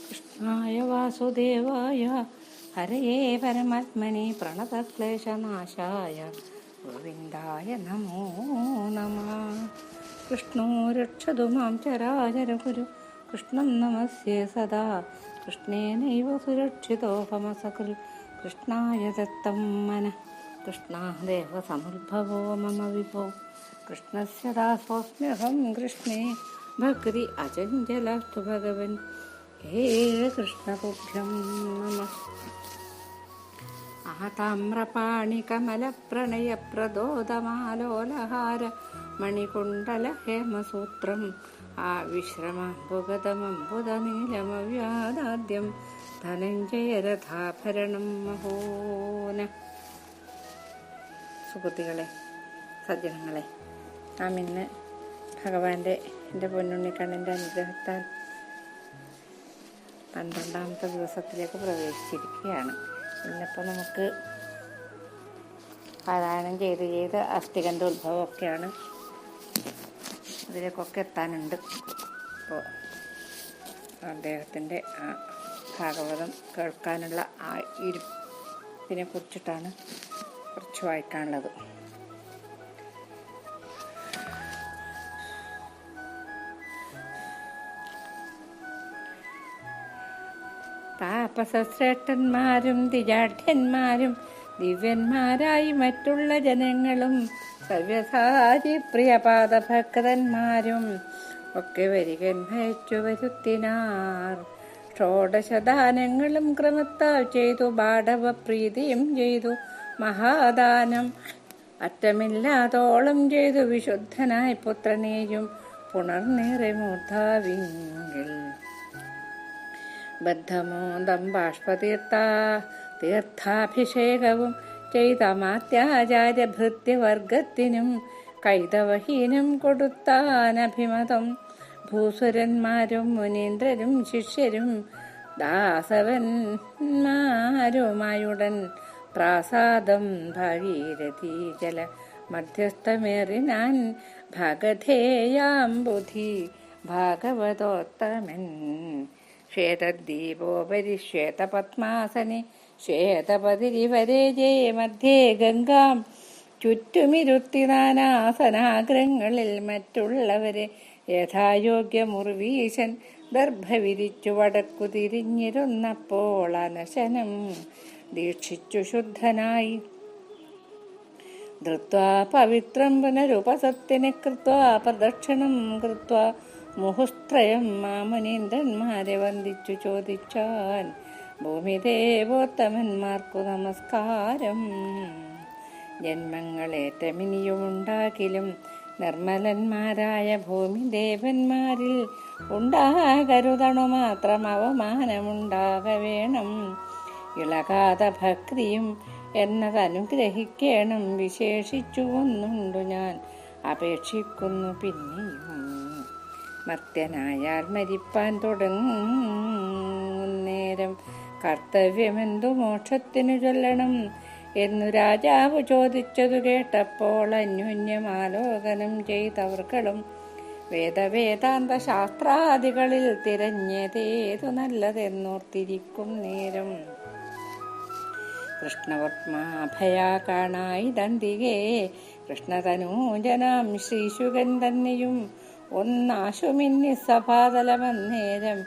കൃഷ്ണായ വാസുദേവായ ഹരയേ പരമാത്മനി പ്രണതക്ലേശനാശായ ഗോവിന്ദായ നമോ നമഃ. കൃഷ്ണോ രക്ഷതു മാം ചരാചരഗുരു കൃഷ്ണം നമസ്യേ സദാ. കൃഷ്ണേനൈവ സുരക്ഷിതോഹമസകൃൽ കൃഷ്ണായ ദത്തം മനഃ. കൃഷ്ണാദേവ സമുദ്ഭവോ മമ വിഭോ കൃഷ്ണസ്യ ദാസോസ്മ്യഹം. കൃഷ്ണേ ഭക്തി അചഞ്ചലാസ്തു ഭഗവൻ. ഹേ കൃഷ്ണതുഭ്യം നമഃ. ആതാമ്രപാണികമലപ്രണയപ്രദോദമാലോലഹാര മണികുണ്ടല ഹേമസൂത്രം ആവിശ്രമംബുഗതമംബുധനീലമവ്യാദാദ്യം ധനഞ്ജയരഥാഭരണം മഹോന. സുഹൃത്തുക്കളെ, സജ്ജനങ്ങളെ, നാം ഇന്ന് ഭഗവാന്റെ എൻ്റെ പൊന്നുണ്ണിക്കണ്ണൻ്റെ അനുഗ്രഹത്താൽ 12ാമത്തെ ദിവസത്തിലേക്ക് പ്രവേശിച്ചിരിക്കുകയാണ്. ഇന്നിപ്പോൾ നമുക്ക് പാരായണം ചെയ്ത് അസ്ഥികൻ്റെ ഉത്ഭവമൊക്കെയാണ്. അതിലേക്കൊക്കെ എത്താനുണ്ട്. അപ്പോൾ അദ്ദേഹത്തിൻ്റെ ഭാഗവതം കേൾക്കാനുള്ള ആ ഇരുപ്പിനെ കുറിച്ചിട്ടാണ് കുറച്ച് വായിക്കാനുള്ളത്. താപസശ്രേഷ്ഠന്മാരും ദിജാഠ്യന്മാരും ദിവ്യന്മാരായി മറ്റുള്ള ജനങ്ങളും സവ്യസാചി പ്രിയപാദഭക്തന്മാരും ഒക്കെ വരികൻ ഭയച്ചു വരുത്തിനാർ. ഷോഡശദാനങ്ങളും ക്രമത്താൽ ചെയ്തു, ബാഡവപ്രീതിയും ചെയ്തു, മഹാദാനം അറ്റമില്ലാതോളം ചെയ്തു, വിശുദ്ധനായി പുത്രനെയും പുണർന്നേറെ മൂർധാവിങ്കിൽ. ബദ്ധമോദം ബാഷ്പതീർത്ഥാഭിഷേകവും ചെയ്ത മാത്യാചാര്യ ഭൃത്യവർഗത്തിനും കൈതവഹീനം കൊടുത്താനഭിമതം. ഭൂസുരന്മാരും മുനീന്ദ്രരും ശിഷ്യരും ദാസവന്മാരുമായുടൻ പ്രാസാദം ഭാഗീരഥീ ജല മധ്യസ്ഥമേറിനാൻ ഭഗധേയാംബുധി ഭാഗവതോത്തമൻ. ശ്വേതദ്വീപോപരി ശ്വേതപത്മാസനെ ശ്വേതപതിരിവരേജേ മധ്യേ ഗംഗാം ചുറ്റുമിരുത്തി നാനാസനാഗ്രങ്ങളിൽ മറ്റുള്ളവരെ യഥായോഗ്യമുർവീശൻ ദർഭ വിരിച്ചു വടക്കു തിരിഞ്ഞിരുന്നപ്പോൾ അനശനം ദീക്ഷിച്ചു ശുദ്ധനായി ധൃത്വാ പവിത്രം പുനരുപസത്തിനെ കൃത്വാ പ്രദക്ഷിണം കൃത്വാ മുഹുസ്ത്രയം മാമുനീന്ദ്രന്മാരെ വന്ദിച്ചു ചോദിച്ചാൻ, ഭൂമിദേവോത്തമന്മാർക്കു നമസ്കാരം. ജന്മങ്ങളേറ്റമിനിയുമുണ്ടാകിലും നിർമ്മലന്മാരായ ഭൂമിദേവന്മാരിൽ ഉണ്ടാകരുതണു മാത്രം അവമാനമുണ്ടാക വേണം. ഇളകാത ഭക്തിയും എന്നതനുഗ്രഹിക്കേണം. വിശേഷിച്ചു ഒന്നുണ്ടു ഞാൻ അപേക്ഷിക്കുന്നു പിന്നെയും. മർത്യനായാൽ മരിപ്പാൻ തുടങ്ങുന്നേരം കർത്തവ്യമെന്തു മോക്ഷത്തിനു ചൊല്ലണം എന്നു രാജാവ് ചോദിച്ചതു കേട്ടപ്പോൾ അന്യോന്യമാലോകനം ചെയ്തവർകളും വേദവേദാന്ത ശാസ്ത്രാദികളിൽ തിരഞ്ഞതേതു നല്ലതെന്നോർത്തിരിക്കും നേരം. കൃഷ്ണവർമാഭയാ കാണായി ദണ്ഡികേ കൃഷ്ണതനൂജനാം ശ്രീശുകൻ തന്നെയും ഒന്നാശുമിന്നി സഭാതലമന്നേരം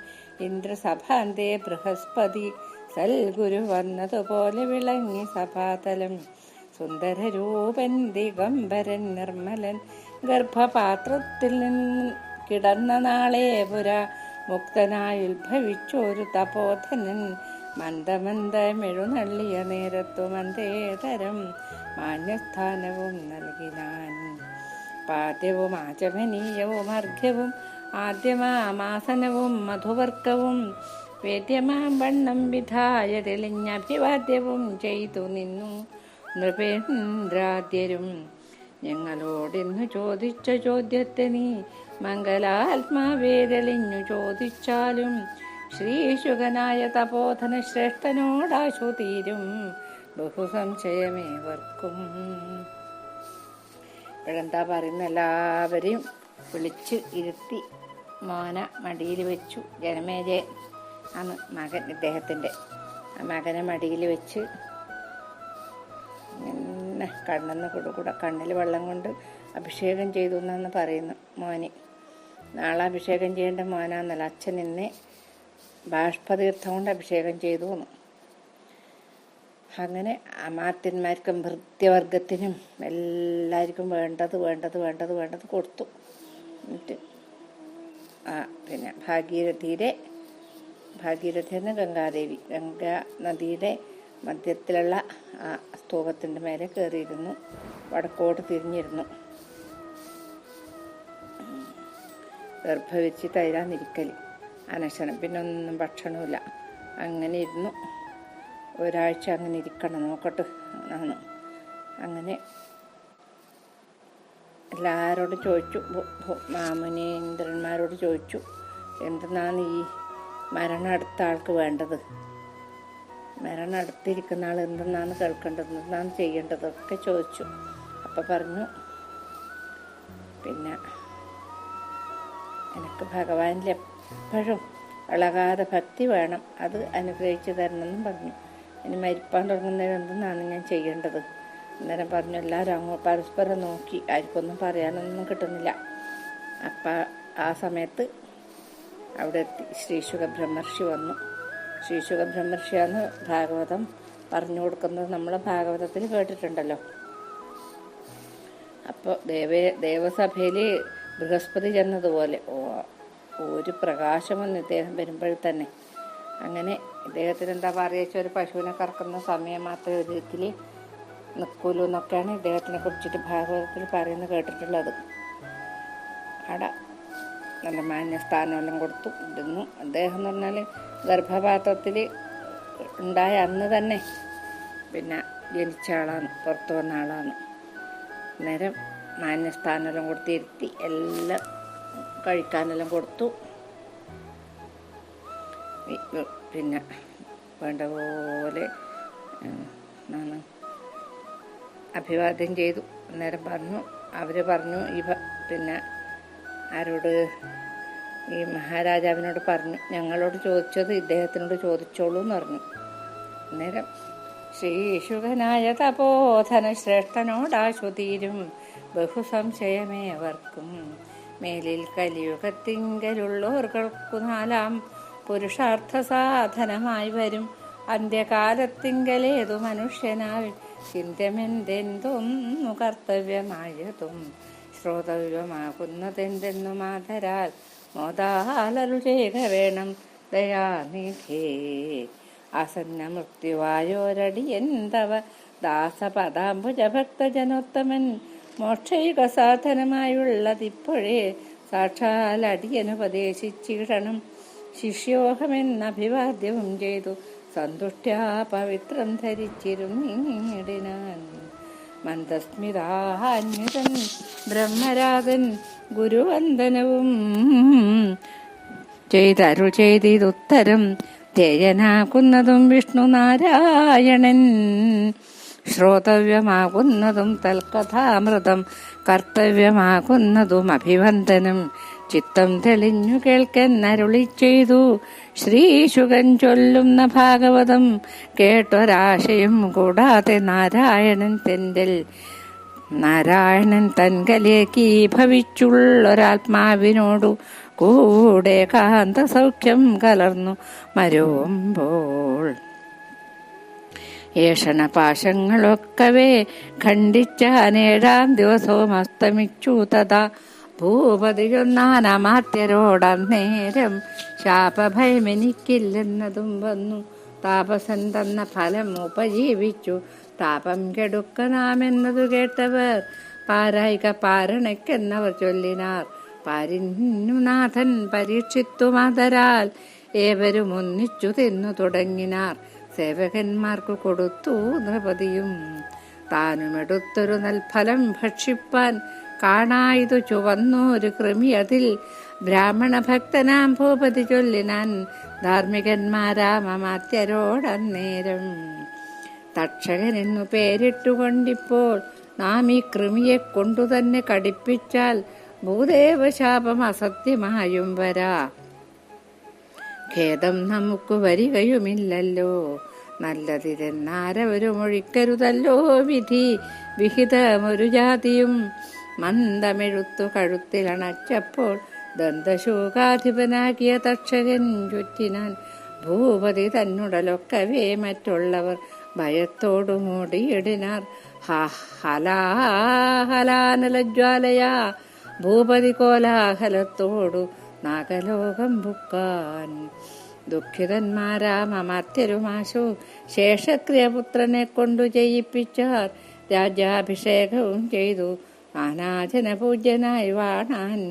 ഇന്ദ്രസഭാന്തേ ബൃഹസ്പതി സൽഗുരു വന്നതുപോലെ വിളങ്ങി സഭാതലം. സുന്ദരരൂപൻ ദിഗംബരൻ നിർമ്മലൻ ഗർഭപാത്രത്തിൽ നിന്ന് കിടന്ന നാളെ പുരാ മുക്തനായുത്ഭവിച്ചൊരു തപോധനൻ മന്ദമന്ദമെഴുന്നള്ളിയ നേരത്തു മന്ദേതരം മാന്യസ്ഥാനവും നൽകിനാൻ. പാദ്യവും ആചമനീയവും അർഘ്യവും ആദ്യമാമാസനവും മധുവർക്കവും വേദ്യമാം വണ്ണം വിധായ തെളിഞ്ഞഭിവാദ്യവും ചെയ്തു നിന്നു നൃപേന്ദ്രാദ്യരും. ഞങ്ങളോടിന്നു ചോദിച്ച ചോദ്യത്തെ നീ മംഗലാത്മാവേ തെളിഞ്ഞു ചോദിച്ചാലും ശ്രീശുകനായ തപോധന ശ്രേഷ്ഠനോടാശു തീരും ബഹുസംശയമേവർക്കും. ഇപ്പോഴെന്താ പറയുന്ന, എല്ലാവരെയും വിളിച്ച് ഇരുത്തി മോന മടിയിൽ വെച്ചു. ജനമേജെ ആണ് മകൻ ഇദ്ദേഹത്തിൻ്റെ. ആ മകനെ മടിയിൽ വെച്ച് പിന്നെ കണ്ണെന്ന് കൂടെ കണ്ണിൽ വെള്ളം കൊണ്ട് അഭിഷേകം ചെയ്തു എന്നാണ് പറയുന്നു മോന്. നാളെ അഭിഷേകം ചെയ്യേണ്ട മോനാന്നല്ല, അച്ഛൻ ഇന്ന് ബാഷ്പതീർത്ഥം കൊണ്ട് അഭിഷേകം ചെയ്തു എന്ന്. അങ്ങനെ അമാത്യന്മാർക്കും ഭൃത്യവർഗത്തിനും എല്ലാവർക്കും വേണ്ടത് കൊടുത്തു. എന്നിട്ട് പിന്നെ ഭാഗീരഥിന്ന് ഗംഗാദേവി, ഗംഗാ നദിയുടെ മധ്യത്തിലുള്ള ആ സ്തൂപത്തിൻ്റെ മേലെ കയറിയിരുന്നു, വടക്കോട്ട് തിരിഞ്ഞിരുന്നു. ഗർഭവിരിച്ചിട്ടായിരുന്നിരിക്കൽ, അനശനം, പിന്നെ ഒന്നും ഭക്ഷണമില്ല. അങ്ങനെ ഇരുന്നു. ഒരാഴ്ച അങ്ങനെ ഇരിക്കണം, നോക്കട്ടെ ആണ്. അങ്ങനെ എല്ലാവരോടും ചോദിച്ചു, മാമുനീന്ദ്രന്മാരോട് ചോദിച്ചു, എന്തെന്നാണ് ഈ മരണം അടുത്ത ആൾക്ക് വേണ്ടത്, മരണം അടുത്തിരിക്കുന്ന ആൾ എന്തെന്നാണ് കേൾക്കേണ്ടത്, എന്തെന്നാണ് ചെയ്യേണ്ടതൊക്കെ ചോദിച്ചു. അപ്പം പറഞ്ഞു, പിന്നെ എനിക്ക് ഭഗവാനിൽ എപ്പോഴും ഇളകാതെ ഭക്തി വേണം, അത് അനുഗ്രഹിച്ചു തരണമെന്നും പറഞ്ഞു. ഇനി മരിപ്പാൻ തുടങ്ങുന്നതിന് എന്തെന്നാണ് ഞാൻ ചെയ്യേണ്ടത്. അന്നേരം പറഞ്ഞു, എല്ലാവരും അങ്ങോട്ട് പരസ്പരം നോക്കി, ആർക്കൊന്നും പറയാനൊന്നും കിട്ടുന്നില്ല. അപ്പം ആ സമയത്ത് അവിടെ എത്തി ശ്രീശുക ബ്രഹ്മർഷി വന്നു. ശ്രീശുക ബ്രഹ്മർഷിയാണ് ഭാഗവതം പറഞ്ഞു കൊടുക്കുന്നത്, നമ്മൾ ഭാഗവതത്തിൽ കേട്ടിട്ടുണ്ടല്ലോ. അപ്പോൾ ദേവസഭയിൽ ബൃഹസ്പതി ചെന്നതുപോലെ ഒരു പ്രകാശം വന്ന് ഇദ്ദേഹം വരുമ്പോൾ തന്നെ. അങ്ങനെ ഇദ്ദേഹത്തിന് എന്താ പറയുക, ഒരു പശുവിനെ കറക്കുന്ന സമയം മാത്രമേ ഒരു ഇതിൽ നിൽക്കൂലൂ എന്നൊക്കെയാണ് ഇദ്ദേഹത്തിനെ കുറിച്ചിട്ട് ഭാഗവതത്തിൽ പറയുന്നത് കേട്ടിട്ടുള്ളത്. അവിടെ നല്ല മാന്യസ്ഥാനമെല്ലാം കൊടുത്തു ഇരുന്നു. അദ്ദേഹം എന്ന് പറഞ്ഞാൽ ഗർഭപാത്രത്തിൽ ഉണ്ടായ അന്ന് തന്നെ പിന്നെ ജനിച്ച ആളാണ്, പുറത്തു വന്ന ആളാണ്. അന്നേരം മാന്യസ്ഥാനെല്ലാം കൊടുത്തിരുത്തി, എല്ലാം കഴിക്കാനെല്ലാം കൊടുത്തു. പിന്നെ വേണ്ട പോലെ അഭിവാദ്യം ചെയ്തു. അന്നേരം അവർ പറഞ്ഞു പിന്നെ ആരോട്, ഈ മഹാരാജാവിനോട് പറഞ്ഞു, ഞങ്ങളോട് ചോദിച്ചത് ഇദ്ദേഹത്തിനോട് ചോദിച്ചോളൂ എന്ന് പറഞ്ഞു. അന്നേരം ശ്രീശുഖനായ തപോധന ശ്രേഷ്ഠനോടാശു തീരും ബഹുസംശയമേവർക്കും, മേലിൽ കലിയുഗത്തിങ്കലുള്ളവർക്കു നാലാം പുരുഷാർത്ഥ സാധനമായി വരും, അന്ത്യകാലത്തിങ്കലേതു മനുഷ്യനാവിൽ ചിന്തമെന്തെന്തൊന്നു കർത്തവ്യമായതും ശ്രോതവ്യമാകുന്നതെന്തെന്നു മാതരാൽ മോദാലു ചെയ്യുക വേണം ദയാനിധേ. ആസന്ന മൃത്യുവായോരടി എന്തവ ദാസപദാംബുജ ഭക്തജനോത്തമൻ മോക്ഷയുഗ സാധനമായുള്ളതിപ്പോഴേ സാക്ഷാൽ അടിയനുപദേശിച്ചിടണം. ശിഷ്യോഹമെന്നഭിവാദ്യവും ചെയ്തു സന്തുഷ്ട്യാ പവിത്രം ധരിച്ചിരുന്നിടിനാൻ. മന്ദസ്മിതാന്വിതൻ ബ്രഹ്മരാജൻ ഗുരുവന്ദനവും ചെയ്തരുൾ ചെയ്തിതുത്തരം ധ്യേയനാകുന്നതും വിഷ്ണുനാരായണൻ, ശ്രോതവ്യമാകുന്നതും തൽക്കഥാമൃതം കർത്തവ്യമാകുന്നതും അഭിവന്ദനം. ചിത്തം തെളിഞ്ഞു കേൾക്കെന്നരുളി ചെയ്തു ശ്രീശുകൻ ചൊല്ലുന്ന ഭാഗവതം കേട്ടൊരാശയും കൂടാതെ നാരായണൻ തൻകലേക്ക് ഭവിച്ചുള്ളൊരാത്മാവിനോടു കൂടെ കാന്ത സൗഖ്യം കലർന്നു മരുവുമ്പോൾ ഏഷണപാശങ്ങളൊക്കവേ ഖണ്ഡിച്ചാനേഴാം ദിവസവും അസ്തമിച്ചു. തഥാ ഭൂപതിയൊന്നാനമാത്യരോടന്നേരം ശാപഭയമെനിക്കില്ലെന്നതും വന്നു. താപസൻ തന്ന ഫലം ഉപജീവിച്ചു താപം കെടുക്ക നാമെന്നതു കേട്ടവർ പാരായിക പാരണയ്ക്കെന്നവർ ചൊല്ലിനാർ. പാരിന്നുനാഥൻ പരീക്ഷിത്തു മാതരാൽ ഏവരും ഒന്നിച്ചു തിന്നു തുടങ്ങിനാർ. സേവകന്മാർക്കു കൊടുത്തു നൃപതിയും താനുമെടുത്തൊരു നൽഫലം ഭക്ഷിപ്പാൻ. കാണായിതു ചുവന്നൊരു കൃമി അതിൽ ബ്രാഹ്മണ ഭക്തനാം ഭൂപതി ചൊല്ലിനാൻ. ധാർമ്മികന്മാരാമമാത്യരോടന്നേരം തക്ഷകനെന്നു പേരിട്ടുകൊണ്ടിപ്പോൾ നാം ഈ കൃമിയെ കൊണ്ടുതന്നെ കടിപ്പിച്ചാൽ ഭൂദേവശാപം അസത്യമായും വരാ. ഖേദം നമുക്ക് വരികയുമില്ലല്ലോ, നല്ലതിരെന്നാരവരും ഒഴിക്കരുതല്ലോ വിധി. വിഹിതമൊരു ജാതിയും മന്ദമെഴുത്തു കഴുത്തിലണച്ചപ്പോൾ ദന്തശൂകാധിപനാകിയ തക്ഷകൻ ചുറ്റിനാൻ ഭൂപതി തന്നുടലൊക്കവേ. മറ്റുള്ളവർ ഭയത്തോടു മൂടിയിടിനാർ. ഹലാഹലാനലജ്വാലയാ ഭൂപതി കോലാഹലത്തോടു നാഗലോകം ബുക്കാൻ. ദുഃഖിതന്മാരാം അമർത്യരുമാശു ശേഷക്രിയപുത്രനെ കൊണ്ടു ചെയ്യിപ്പിച്ചാർ. രാജ്യാഭിഷേകവും ചെയ്തു നാനാജനപൂജ്യനായി വാണാൻ.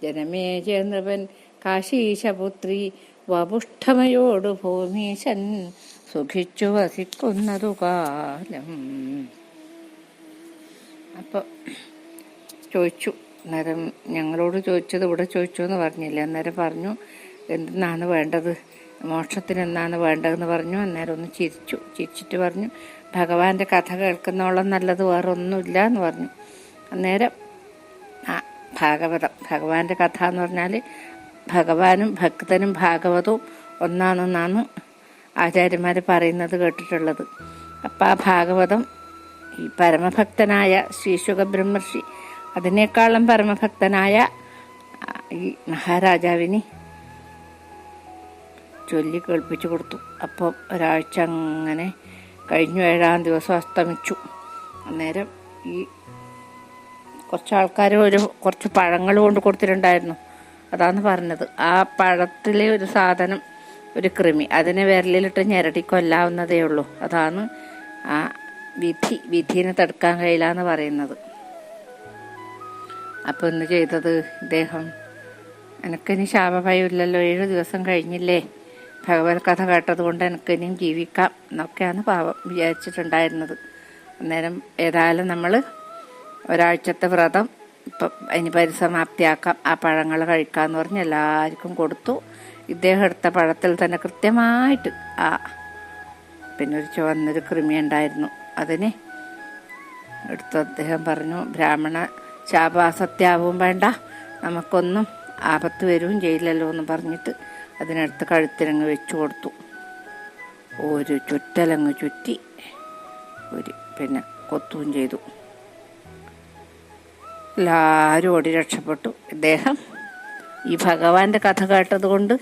ജനമേജയ നൃപൻ കാശീശപുത്രി വപുഷ്ഠമയോടു ഭൂമീശൻ സുഖിച്ചു വസിക്കുന്നതു കാലം. അപ്പോൾ ചോദിച്ചു, അന്നേരം ഞങ്ങളോട് ചോദിച്ചത് ഇവിടെ ചോദിച്ചു എന്ന് പറഞ്ഞില്ല. അന്നേരം പറഞ്ഞു എന്തെന്നാണ് വേണ്ടത്, മോക്ഷത്തിന് എന്നാണ് വേണ്ടതെന്ന് പറഞ്ഞു. അന്നേരം ഒന്ന് ചിരിച്ചിട്ട് പറഞ്ഞു ഭഗവാന്റെ കഥ കേൾക്കുന്നോളം നല്ലത് വേറെ ഒന്നുമില്ല എന്ന് പറഞ്ഞു. അന്നേരം ഭഗവാന്റെ കഥ എന്ന് പറഞ്ഞാൽ ഭഗവാനും ഭക്തനും ഭാഗവതവും ഒന്നാണെന്നാണ് ആചാര്യന്മാർ പറയുന്നത് കേട്ടിട്ടുള്ളത്. അപ്പം ആ ഭാഗവതം ഈ പരമഭക്തനായ ശ്രീശുക ബ്രഹ്മർഷി അതിനേക്കാളും പരമഭക്തനായ ഈ മഹാരാജാവിന് ചൊല്ലി കേൾപ്പിച്ചു കൊടുത്തു. അപ്പോൾ ഒരാഴ്ച അങ്ങനെ കഴിഞ്ഞു. 7-ാം ദിവസം അസ്തമിച്ചു. അന്നേരം ഈ കുറച്ച് ആൾക്കാർ കുറച്ച് പഴങ്ങൾ കൊണ്ട് കൊടുത്തിട്ടുണ്ടായിരുന്നു. അതാണ് പറഞ്ഞത്. ആ പഴത്തിലെ ഒരു സാധനം, ഒരു കൃമി, അതിനെ വിരലിലിട്ട് ഞെരടി കൊല്ലാവുന്നതേ ഉള്ളൂ. അതാണ് ആ വിധിനെ തടുക്കാൻ കഴിയില്ല എന്ന് പറയുന്നത്. അപ്പോൾ ഇന്ന് ചെയ്തത് ഇദ്ദേഹം, എനിക്കിനി ശാപഭയമില്ലല്ലോ, 7 ദിവസം കഴിഞ്ഞില്ലേ, ഭഗവത് കഥ കേട്ടത് കൊണ്ട് എനിക്കിനിയും ജീവിക്കാം എന്നൊക്കെയാണ് പാവം വിചാരിച്ചിട്ടുണ്ടായിരുന്നത്. അന്നേരം ഏതായാലും നമ്മൾ ഒരാഴ്ചത്തെ വ്രതം ഇപ്പം അതിന് പരിസമാപ്തിയാക്കാം, ആ പഴങ്ങൾ കഴിക്കാമെന്ന് പറഞ്ഞ് എല്ലാവർക്കും കൊടുത്തു. ഇദ്ദേഹം എടുത്ത പഴത്തിൽ തന്നെ കൃത്യമായിട്ട് പിന്നെ ഒരു ചുവന്നൊരു കൃമി ഉണ്ടായിരുന്നു. അതിനെ എടുത്ത് അദ്ദേഹം പറഞ്ഞു, ബ്രാഹ്മണ ശാപാസത്യാവും വേണ്ട, നമുക്കൊന്നും ആപത്ത് വരികയും ചെയ്യില്ലല്ലോ എന്ന് പറഞ്ഞിട്ട് അതിനടുത്ത് കഴുത്തിലങ്ങ് വെച്ചു കൊടുത്തു. ഒരു ചുറ്റലങ്ങ് ചുറ്റി പിന്നെ കൊത്തുകയും ചെയ്തു. എല്ലാവരും ഓടി രക്ഷപ്പെട്ടു. ഇദ്ദേഹം ഈ ഭഗവാന്റെ കഥ കേട്ടത് കൊണ്ട്,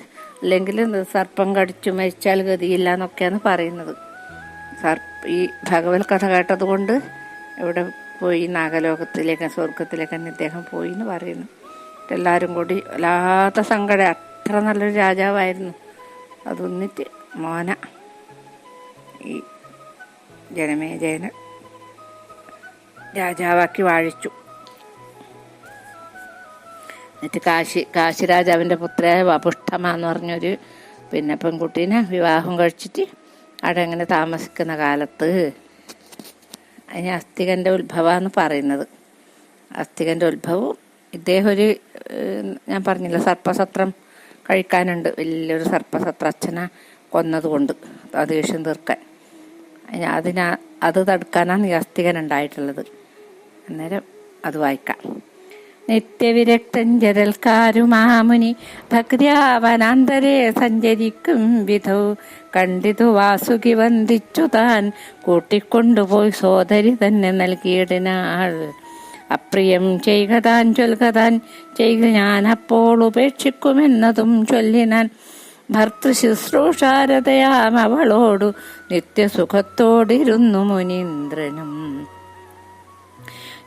അല്ലെങ്കിൽ സർപ്പം കടിച്ചു മരിച്ചാൽ ഗതിയില്ല എന്നൊക്കെയാണ് പറയുന്നത്. ഈ ഭഗവത് കഥ കേട്ടത് കൊണ്ട് ഇവിടെ പോയി നാഗലോകത്തിലേക്ക്, സ്വർഗത്തിലേക്ക് തന്നെ ഇദ്ദേഹം പോയി എന്ന് പറയുന്നു. എല്ലാവരും കൂടി വല്ലാത്ത സങ്കടം. അത്ര നല്ലൊരു രാജാവായിരുന്നു. അതൊന്നിട്ട് മോന ഈ ജനമേജയനെ രാജാവാക്കി വാഴിച്ചു. എന്നിട്ട് കാശി രാജാവിൻ്റെ പുത്രയായ വപുഷ്ഠമ എന്ന് പറഞ്ഞൊരു പെൺകുട്ടീനെ വിവാഹം കഴിച്ചിട്ട് അവിടെ അങ്ങനെ താമസിക്കുന്ന കാലത്ത് അതിന് അസ്തികൻ്റെ ഉത്ഭവമാണ് പറയുന്നത്. അസ്തികൻ്റെ ഉത്ഭവം ഇദ്ദേഹം ഞാൻ പറഞ്ഞില്ല, സർപ്പസത്രം കഴിക്കാനുണ്ട്, വലിയൊരു സർപ്പസത്രം അച്ഛനെ കൊന്നതുകൊണ്ട് ദേഷ്യം തീർക്കാൻ. അത് തടുക്കാനാണ് ഈ അസ്തികൻ ഉണ്ടായിട്ടുള്ളത്. അന്നേരം അത് വായിക്കാം. നിത്യവിരക്തൻ ജരൽക്കാരുമാമുനി ഭക്ര്യാവനാന്തരെ സഞ്ചരിക്കും വിധൗ കണ്ടിതു വാസുകി വന്ദിച്ചു താൻ കൂട്ടിക്കൊണ്ടുപോയി സോദരി തന്നെ നൽകിയിടിനാൾ. അപ്രിയം ചെയ്കതാൻ ചൊൽകതാൻ ചെയ്ക ഞാൻ അപ്പോൾ ഉപേക്ഷിക്കുമെന്നതും ചൊല്ലിനാൻ. ഭർത്തൃശുശ്രൂഷാരതയാം അവളോടു നിത്യസുഖത്തോടിരുന്നു മുനീന്ദ്രനും.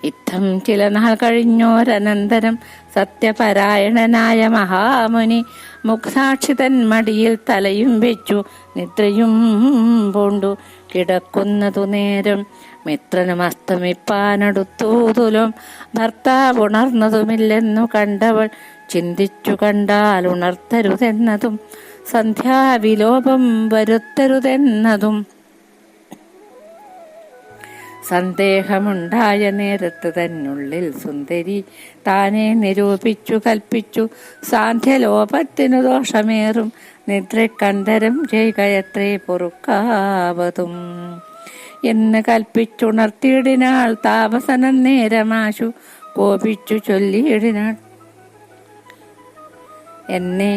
ഇത്തം ചില നാൾ കഴിഞ്ഞോരനന്തരം സത്യപരായണനായ മഹാമുനി മുഖസാക്ഷിതൻ മടിയിൽ തലയും വെച്ചു നിദ്രയും പൂണ്ടു കിടക്കുന്നതു നേരം മിത്രനും അസ്തമിപ്പാനടുത്തൂതുലും ഭർത്താവ് ഉണർന്നതുമില്ലെന്നു കണ്ടവൾ ചിന്തിച്ചു കണ്ടാൽ ഉണർത്തരുതെന്നതും സന്ധ്യാവിലോപം വരുത്തരുതെന്നതും സന്ദേഹമുണ്ടായ നേരത്ത് തന്നുള്ളിൽ സുന്ദരി താനെ നിരൂപിച്ചു കൽപ്പിച്ചു. സാന്ധ്യലോപത്തിനു ദോഷമേറും നിദ്രക്കന്തരം ചെയ്കയത്രേ പൊറുക്കാവതും എന്ന് കൽപ്പിച്ചുണർത്തിയിടിനാൾ. താപസനം നേരമാശു കോപിച്ചു ചൊല്ലിയിടിനാൾ. എന്നെ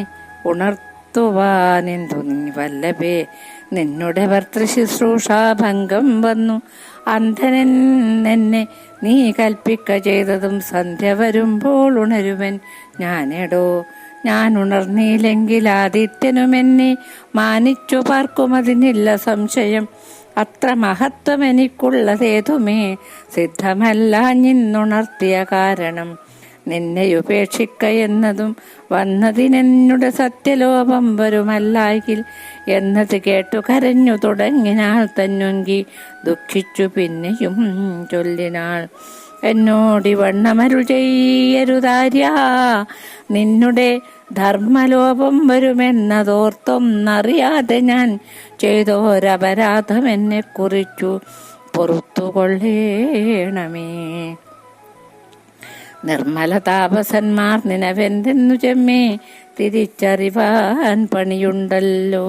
നിർത്തുവാനെന്തു നീ വല്ലഭേ, നിന്നുടെ ഭർത്തൃശുശ്രൂഷാഭംഗം വന്നു. അന്ധനെന്നെ നീ കൽപ്പിക്ക ചെയ്തതും സന്ധ്യ വരുമ്പോൾ ഉണരുവൻ ഞാനെടോ. ഞാൻ ഉണർന്നില്ലെങ്കിൽ ആദിത്യനുമെന്നെ മാനിച്ചു പാർക്കുമതിനില്ല സംശയം. അത്ര മഹത്വം എനിക്കുള്ളതേതുമേ സിദ്ധമല്ല നിന്നുണർത്തിയ കാരണം. നിന്നെ ഉപേക്ഷിക്ക എന്നതും വന്നതിനെന്നുടെ സത്യലോപം വരുമല്ലായിൽ എന്നത് കേട്ടു കരഞ്ഞു തുടങ്ങിനാൾ തന്നൊങ്കി ദുഃഖിച്ചു പിന്നെയും ചൊല്ലിനാൾ. എന്നോടിവണ്ണമരുൾ ചെയ്യരുതാര്യ, നിന്നുടെ ധർമ്മലോപം വരുമെന്നതോർത്തൊന്നറിയാതെ ഞാൻ ചെയ്തോരപരാധം എന്നെ കുറിച്ചു പൊറുത്തുകൊള്ളേണമേ. നിർമ്മല താപസന്മാർ നിനവെന്തെന്നു ചെമ്മേ തിരിച്ചറിവാൻ പണിയുണ്ടല്ലോ.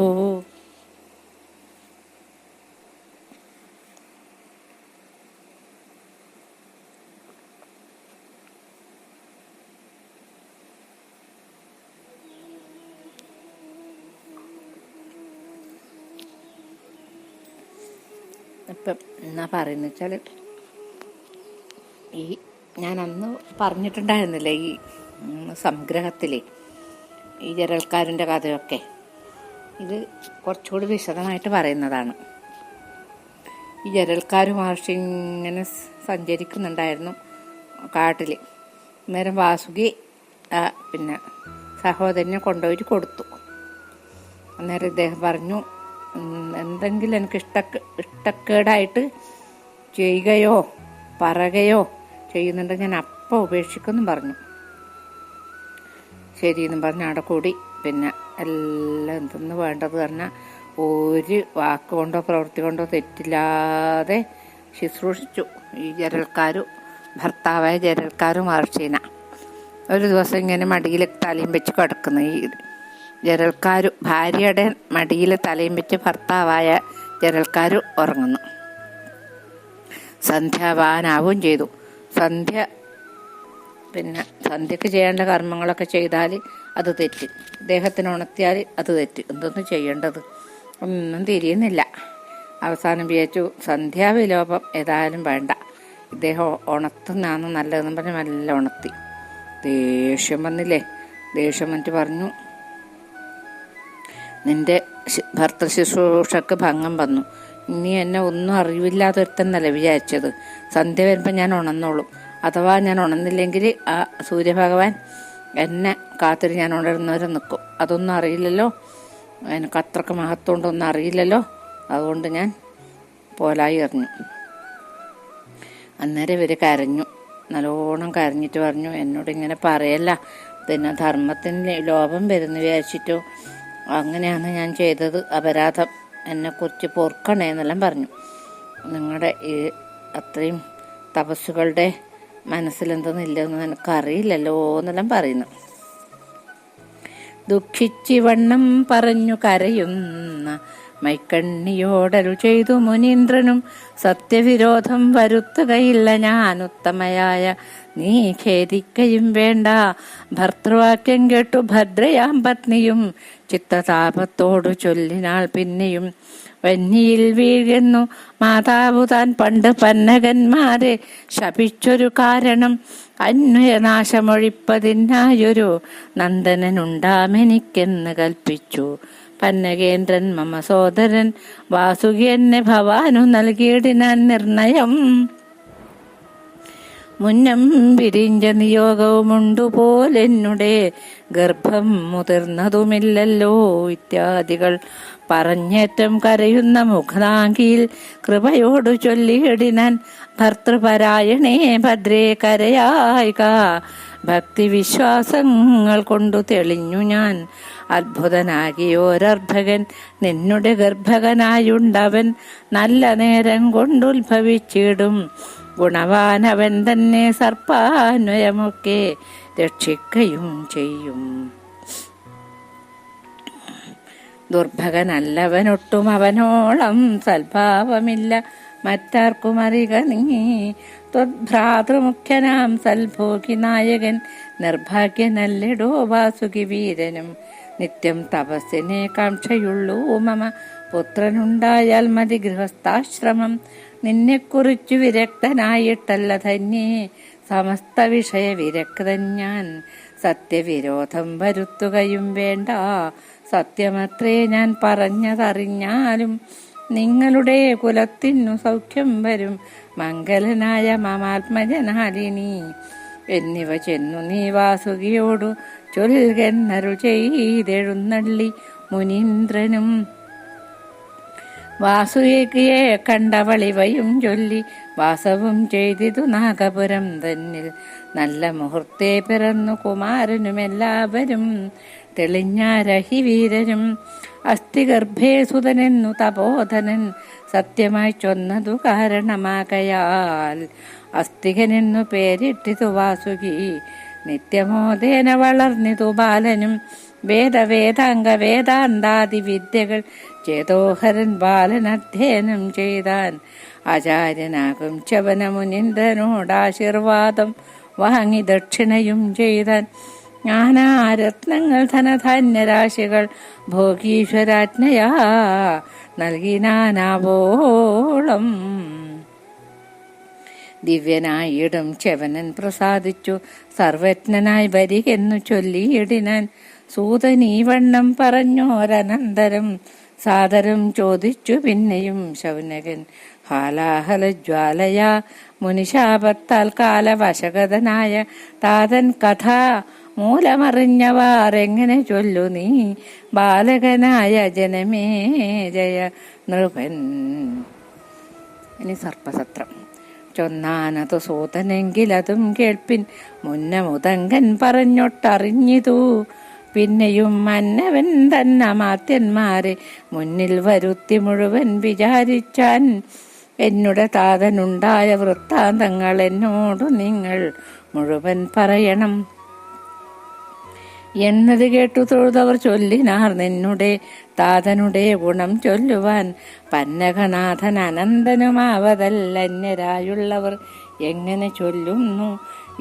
ഇപ്പം എന്നാ പറയുന്ന വെച്ചാൽ, ഈ ഞാൻ അന്ന് പറഞ്ഞിട്ടുണ്ടായിരുന്നില്ലേ ഈ സംഗ്രഹത്തിൽ ഈ ജരൽക്കാരൻ്റെ കഥയൊക്കെ, ഇത് കുറച്ചുകൂടി വിശദമായിട്ട് പറയുന്നതാണ്. ഈ ജരൽക്കാർ മഹർഷി ഇങ്ങനെ സഞ്ചരിക്കുന്നുണ്ടായിരുന്നു കാട്ടിൽ. അന്നേരം വാസുകി പിന്നെ സഹോദരനെ കൊണ്ടുപോയിട്ട് കൊടുത്തു. അന്നേരം ഇദ്ദേഹം പറഞ്ഞു, എന്തെങ്കിലും എനിക്ക് ഇഷ്ടക്കേടായിട്ട് ചെയ്യുകയോ പറയുകയോ ചെയ്യുന്നുണ്ടെങ്കിൽ ഞാൻ അപ്പം ഉപേക്ഷിക്കുമെന്നും പറഞ്ഞു. ശരിയെന്നും പറഞ്ഞ് അവിടെ കൂടി പിന്നെ എല്ലാം എന്തെന്ന് വേണ്ടത് പറഞ്ഞാൽ ഒരു വാക്കുകൊണ്ടോ പ്രവൃത്തി കൊണ്ടോ തെറ്റില്ലാതെ ശുശ്രൂഷിച്ചു ഈ ഭർത്താവായ ജരൽക്കാരും മഹർഷീന. ഒരു ദിവസം ഇങ്ങനെ മടിയിൽ തലയും വെച്ച് കിടക്കുന്നു ഈ ഭാര്യയുടെ മടിയിൽ തലയും വെച്ച് ഭർത്താവായ ജരൽക്കാർ ഉറങ്ങുന്നു. സന്ധ്യാവാനാവുകയും ചെയ്തു. സന്ധ്യക്ക് ചെയ്യേണ്ട കർമ്മങ്ങളൊക്കെ ചെയ്താൽ അത് തെറ്റ്, ഇദ്ദേഹത്തിന് ഉണർത്തിയാൽ അത് തെറ്റ്. എന്തൊന്നും ചെയ്യേണ്ടത് ഒന്നും തിരിയുന്നില്ല. അവസാനം വിചാരിച്ചു സന്ധ്യാവിലോപം ഏതായാലും വേണ്ട, ഇദ്ദേഹം ഉണർത്തുന്നതാണ് നല്ലതെന്ന് പറഞ്ഞ് നല്ല ഉണർത്തി. ദേഷ്യം വന്നില്ലേ, ദേഷ്യം വന്നിട്ട് പറഞ്ഞു, നിന്റെ ഭർത്തൃശുശ്രൂഷക്ക് ഭംഗം വന്നു. നീ എന്നെ ഒന്നും അറിവില്ലാതൊരുത്തന്നല്ല വിചാരിച്ചത്. സന്ധ്യ വരുമ്പോൾ ഞാൻ ഉണർന്നോളും. അഥവാ ഞാൻ ഉണർന്നില്ലെങ്കിൽ ആ സൂര്യഭഗവാൻ എന്നെ കാത്തിരി ഞാൻ ഉണരുന്നവരെ നിൽക്കും. അതൊന്നും അറിയില്ലല്ലോ, എനിക്ക് അത്രക്ക് മഹത്വം ഉണ്ടൊന്നും അറിയില്ലല്ലോ. അതുകൊണ്ട് ഞാൻ പോലായി എറിഞ്ഞു. അന്നേരം ഇവർ കരഞ്ഞു, നല്ലോണം കരഞ്ഞിട്ട് പറഞ്ഞു, എന്നോട് ഇങ്ങനെ പറയല്ല, പിന്നെ ധർമ്മത്തിന് ലോപം വരുന്നു വിചാരിച്ചിട്ടോ അങ്ങനെയാണ് ഞാൻ ചെയ്തത്, അപരാധം, എന്നെക്കുറിച്ച് പൊറുക്കണേ എന്നെല്ലാം പറഞ്ഞു. നിങ്ങളുടെ ഈ അത്രയും തപസ്സുകളുടെ മനസ്സിലെന്തൊന്നില്ലെന്ന് എനിക്കറിയില്ലല്ലോ എന്നെല്ലാം പറയുന്നു. ദുഃഖിച്ചിവണ്ണം പറഞ്ഞു കരയുന്ന മൈക്കണ്ണിയോടരു ചെയ്തു മുനീന്ദ്രനും, സത്യവിരോധം വരുത്തുകയില്ല ഞാൻ ഉത്തമയായ, നീ ഖേദിക്കയും വേണ്ട. ഭർത്തൃവാക്യം കേട്ടു ഭദ്രയാം പത്നിയും ചിത്തതാപത്തോടു ചൊല്ലിനാൾ പിന്നെയും. വന്നിയിൽ വീഴുന്നു മാതാവു താൻ പണ്ട് പന്നകന്മാരെ ശപിച്ചൊരു കാരണം, അന്വയനാശമൊഴിപ്പതിനായൊരു നന്ദനനുണ്ടാമെനിക്കെന്ന് കൽപ്പിച്ചു. പന്നകേന്ദ്രൻ മമ സോദരൻ വാസുകി എന്നെ ഭവാനു നൽകിയിടിനാൻ നിർണയം. മുന്നം വിരിഞ്ച നിയോഗവുമുണ്ടുപോലെന്നുടെ ഗർഭം മുതിർന്നതുമില്ലല്ലോ ഇത്യാദികൾ പറഞ്ഞേറ്റം കരയുന്ന മുഖനാങ്കിയിൽ കൃപയോടു ചൊല്ലിയിടിനാൻ. ഭർത്തൃപരായണേ ഭദ്രേ കരയായിക, ഭക്തിവിശ്വാസങ്ങൾ കൊണ്ടു തെളിഞ്ഞു ഞാൻ. അത്ഭുതനാകിയോരർഭകൻ നിന്നുടെ ഗർഭകനായുണ്ടവൻ, നല്ല നേരം കൊണ്ടുത്ഭവിച്ചിടും ഗുണവാനവൻ തന്നെ. സർപ്പാന്വയമൊക്കെ രക്ഷിക്കയും ചെയ്യും. ദുർഭകനല്ലവനൊട്ടും അവനോളം സൽഭാവമില്ല മറ്റാർക്കും അറിക നീ. ത്വദ്ഭ്രാതൃമുഖ്യനാം സൽഭോഗി നായകൻ നിർഭാഗ്യനല്ലെടോ വാസുകി വീരനും. നിത്യം തപസ്സിനെ കാംക്ഷയുള്ളൂ മമ. പുത്രനുണ്ടായാൽ മതി ഗൃഹസ്ഥാശ്രമം. നിന്നെക്കുറിച്ചു വിരക്തനായിട്ടല്ല ധന്യേ, സമസ്ത വിഷയ വിരക്തൻ ഞാൻ. സത്യവിരോധം വരുത്തുകയും വേണ്ട, സത്യമത്രേ ഞാൻ പറഞ്ഞതറിഞ്ഞാലും. നിങ്ങളുടെ കുലത്തിനു സൗഖ്യം വരും, മംഗലനായ മമാത്മജനാലിനി. എന്നിവ ചെന്നു നീ വാസുകിയോടു ചൊൽകെന്നരുൾ ചെയ്തെഴുന്നള്ളി മുനീന്ദ്രനും. വാസുകിയെ കണ്ടവളിവയും ചൊല്ലി വാസവും ചെയ്തിതു നാഗപുരം തന്നിൽ. നല്ല മുഹൂർത്തേ പിറന്നു കുമാരനുമെല്ലാവരും, തെളിഞ്ഞാരഹിവീരനും. അസ്ഥിഗർഭേ സുതനെന്നു തപോധനൻ, സത്യമായി ചൊന്നതു കാരണമാകയാൽ. അസ്ഥികനെന്നു പേരിട്ടിതു വാസുകി, നിത്യമോദേന വളർന്നിതു ബാലനും. വേദവേദാംഗ വേദാന്താദി വിദ്യകൾ ചേതോഹരൻ ബാലൻ അധ്യയനം ചെയ്താൻ. ആചാര്യനാകും ചവനമുനീന്ദ്രനോടാശീർവാദം വാങ്ങി ദക്ഷിണയും ചെയ്താൻ. ജ്ഞാനാരത്നങ്ങൾ ധനധാന്യരാശികൾ ഭോഗീശ്വരാജ്ഞയാ നൽകിനാനാവോളം. ദിവ്യനായിടും ചെവനൻ പ്രസാദിച്ചു, സർവജ്ഞനായി വരികെന്നു ചൊല്ലിയിടിനാൻ. സൂതനീവണ്ണം പറഞ്ഞോരനന്തരം സാദരം ചോദിച്ചു പിന്നെയും ശൗനകൻ. ഹാലാഹലജ്വാലയാ മുനിശാപത്താൽ കാലവശഗതനായ താതൻ കഥ മൂലമറിഞ്ഞവാറെങ്ങനെ ചൊല്ലു നീ, ബാലകനായ ജനമേ ജയ നൃപൻ. ഇനി സർപ്പസത്രം. ചൊന്നാനതു സൂതനെങ്കിലതും കേൾപ്പിൻ, മുന്നമുതങ്കൻ പറഞ്ഞൊട്ടറിഞ്ഞിതു. പിന്നെയും മന്നവൻ തന്നമാത്യന്മാരെ മുന്നിൽ വരുത്തി മുഴുവൻ വിചാരിച്ചാൻ. എന്നുടെ താതനുണ്ടായ വൃത്താന്തങ്ങൾ എന്നോടു നിങ്ങൾ മുഴുവൻ പറയണം എന്നത് കേട്ടു തൊഴുതവർ ചൊല്ലിനാർ. നിന്നുടെ താതനുടെ ഗുണം ചൊല്ലുവാൻ പന്നകനാഥൻ അനന്തനുമാവതല്ലന്യരായുള്ളവർ എങ്ങനെ ചൊല്ലുന്നു.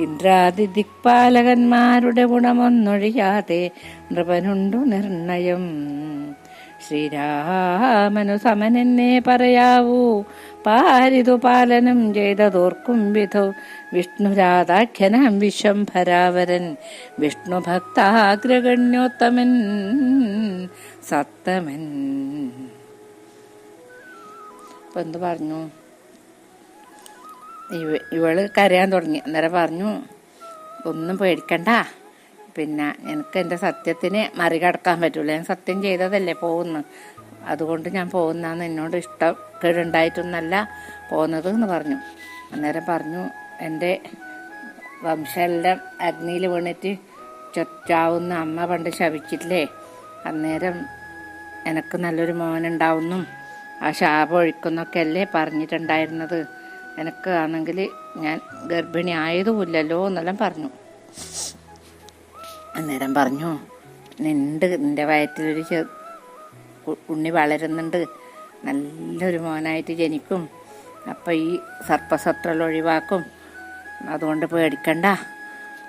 ഇന്ദ്രാദി ദിക്പാലകന്മാരുടെ ഗുണമൊന്നൊഴിയാതെ നൃപനുണ്ടു നിർണയം. ശ്രീരാമനു സമനെന്നെ പറയാവൂ, പാരിതു പാലനം ചെയ്തതോർക്കും വിധോ. വിഷ്ണുരാധാഖ്യനാം വിശ്വംഭരാവരൻ, വിഷ്ണു ഭക്താഗ്രഗണ്യോത്തമൻ സത്തമൻ. ഇപ്പൊ എന്ത് പറഞ്ഞു? ഇവള് കരയാൻ തുടങ്ങി. അന്നേരം പറഞ്ഞു, ഒന്നും പേടിക്കണ്ട, പിന്നെ എനിക്ക് എൻ്റെ സത്യത്തിന് മറികടക്കാൻ പറ്റൂല. ഞാൻ സത്യം ചെയ്തതല്ലേ പോകുന്നു, അതുകൊണ്ട് ഞാൻ പോകുന്നതെന്ന് എന്നോട് ഇഷ്ടം കേടുണ്ടായിട്ടൊന്നല്ല പോകുന്നത് എന്ന് പറഞ്ഞു. അന്നേരം പറഞ്ഞു, എൻ്റെ വംശമെല്ലാം അഗ്നിയിൽ വീണിട്ട് ചൊറ്റാവുന്ന അമ്മ പണ്ട് ശപിച്ചിട്ടില്ലേ, അന്നേരം എനിക്ക് നല്ലൊരു മോനുണ്ടാവുന്നു, ആ ശാപം ഒഴിക്കുന്നൊക്കെ അല്ലേ പറഞ്ഞിട്ടുണ്ടായിരുന്നത്. എനിക്ക് ആണെങ്കിൽ ഞാൻ ഗർഭിണി ആയതുമില്ലല്ലോ എന്നെല്ലാം പറഞ്ഞു. അന്നേരം പറഞ്ഞു, നിന്റെ വയറ്റിലൊരു ഉണ്ണി വളരുന്നുണ്ട്, നല്ലൊരു മോനായിട്ട് ജനിക്കും, അപ്പം ഈ സർപ്പസത്രം ഒഴിവാക്കും, അതുകൊണ്ട് പേടിക്കണ്ട